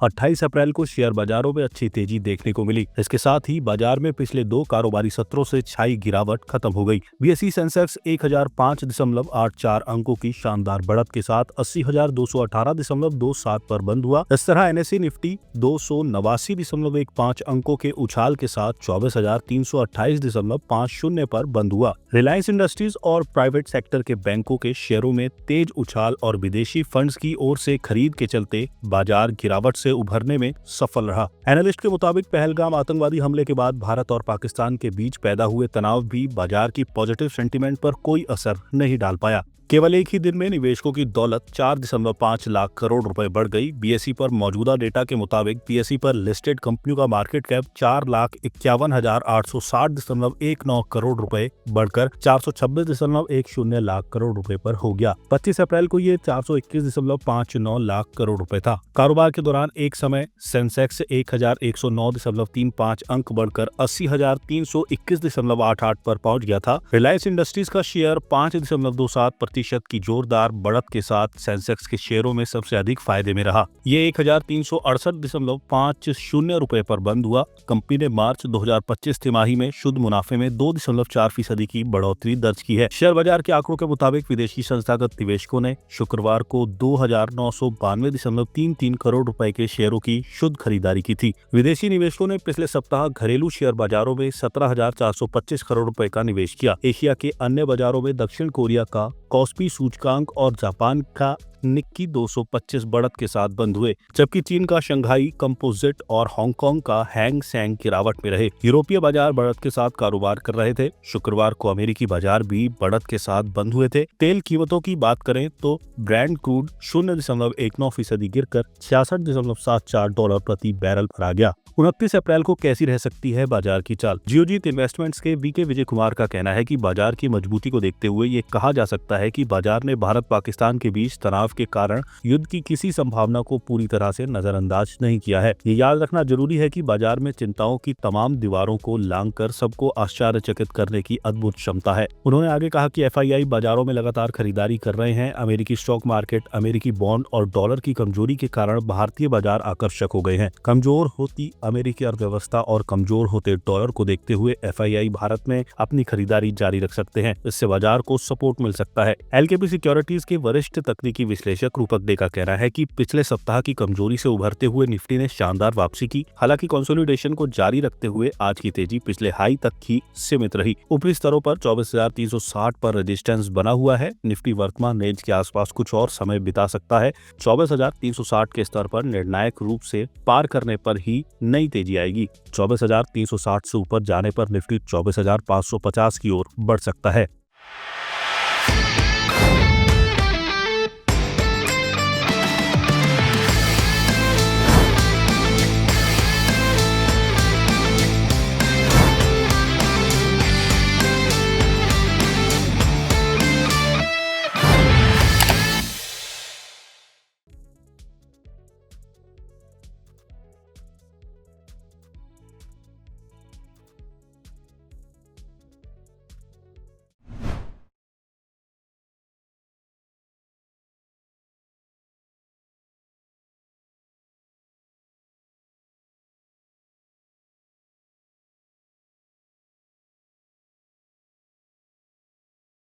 28 अप्रैल को शेयर बाजारों में अच्छी तेजी देखने को मिली। इसके साथ ही बाजार में पिछले 2 कारोबारी सत्रों से छाई गिरावट खत्म हो गई। बीएसई सेंसेक्स 1005.84 अंकों की शानदार बढ़त के साथ 80,218.27 पर बंद हुआ। इस तरह एनएसई निफ्टी 289.15 अंकों के उछाल के साथ 24,328.50 पर बंद हुआ। रिलायंस इंडस्ट्रीज और प्राइवेट सेक्टर के बैंकों के शेयरों में तेज उछाल और विदेशी फंड्स की ओर से खरीद के चलते बाजार गिरावट से उभरने में सफल रहा। एनालिस्ट के मुताबिक पहलगाम आतंकवादी हमले के बाद भारत और पाकिस्तान के बीच पैदा हुए तनाव भी बाजार की पॉजिटिव सेंटीमेंट पर कोई असर नहीं डाल पाया। केवल एक ही दिन में निवेशकों की दौलत 4.5 लाख करोड़ रुपए बढ़ गई। बीएसई पर मौजूदा डेटा के मुताबिक बीएसई पर लिस्टेड कंपनियों का मार्केट कैप 4,51,860.19 करोड़ रुपए बढ़कर 426.10 लाख करोड़ रुपए पर हो गया। 25 अप्रैल को ये 421.59 लाख करोड़ रुपए था। कारोबार के दौरान एक समय सेंसेक्स 1,109.35 अंक बढ़कर 80,321.88 पर पहुंच गया था। रिलायंस इंडस्ट्रीज का शेयर 5.27% की जोरदार बढ़त के साथ सेंसेक्स के शेयरों में सबसे अधिक फायदे में रहा। ये 1,368.50 रुपए पर बंद हुआ। कंपनी ने मार्च 2025 तिमाही में शुद्ध मुनाफे में 2.4% की बढ़ोतरी दर्ज की है। शेयर बाजार के आंकड़ों के मुताबिक विदेशी संस्थागत निवेशकों ने शुक्रवार को 2,992.33 करोड़ रुपए के शेयरों की शुद्ध खरीदारी की थी। विदेशी निवेशकों ने पिछले सप्ताह घरेलू शेयर बाजारों में 17,425 करोड़ रुपए का निवेश किया। एशिया के अन्य बाजारों में दक्षिण कोरिया का कॉस्पी सूचकांक और जापान का निक्की 225 बढ़त के साथ बंद हुए, जबकि चीन का शंघाई कंपोजिट और हांगकांग का हैंग सेंग गिरावट में रहे। यूरोपीय बाजार बढ़त के साथ कारोबार कर रहे थे। शुक्रवार को अमेरिकी बाजार भी बढ़त के साथ बंद हुए थे। तेल कीमतों की बात करें तो ब्रेंट क्रूड 0.19% गिरकर $66.74 प्रति बैरल पर आ गया। 29 अप्रैल को कैसी रह सकती है बाजार की चाल? जियोजीत इन्वेस्टमेंट्स के वीके विजय कुमार का कहना है कि बाजार की मजबूती को देखते हुए ये कहा जा सकता है कि बाजार ने भारत पाकिस्तान के बीच तनाव के कारण युद्ध की किसी संभावना को पूरी तरह से नजरअंदाज नहीं किया है। ये याद रखना जरूरी है कि बाजार में चिंताओं की तमाम दीवारों को लांघकर सबको आश्चर्यचकित करने की अद्भुत क्षमता है। उन्होंने आगे कहा कि एफआईआई बाजारों में लगातार खरीदारी कर रहे हैं। अमेरिकी स्टॉक मार्केट, अमेरिकी बॉन्ड और डॉलर की कमजोरी के कारण भारतीय बाजार आकर्षक हो गए हैं। कमजोर होती अमेरिकी अर्थव्यवस्था और कमजोर होते डॉलर को देखते हुए एफआईआई भारत में अपनी खरीदारी जारी रख सकते हैं। इससे बाजार को सपोर्ट मिल सकता है। एलकेपी सिक्योरिटीज के वरिष्ठ तकनीकी विश्लेषक रूपक डे का कहना है कि पिछले सप्ताह की कमजोरी से उभरते हुए निफ्टी ने शानदार वापसी की। हालांकि कंसोलिडेशन को जारी रखते हुए आज की तेजी पिछले हाई तक ही सीमित रही। ऊपरी स्तरों पर 24,360 पर रेजिस्टेंस बना हुआ है। निफ्टी वर्तमान रेंज के आसपास कुछ और समय बिता सकता है। 24,360 के स्तर पर निर्णायक रूप से पार करने पर ही नई तेजी आएगी। 24,360 से ऊपर जाने पर निफ्टी 24,550 की ओर बढ़ सकता है।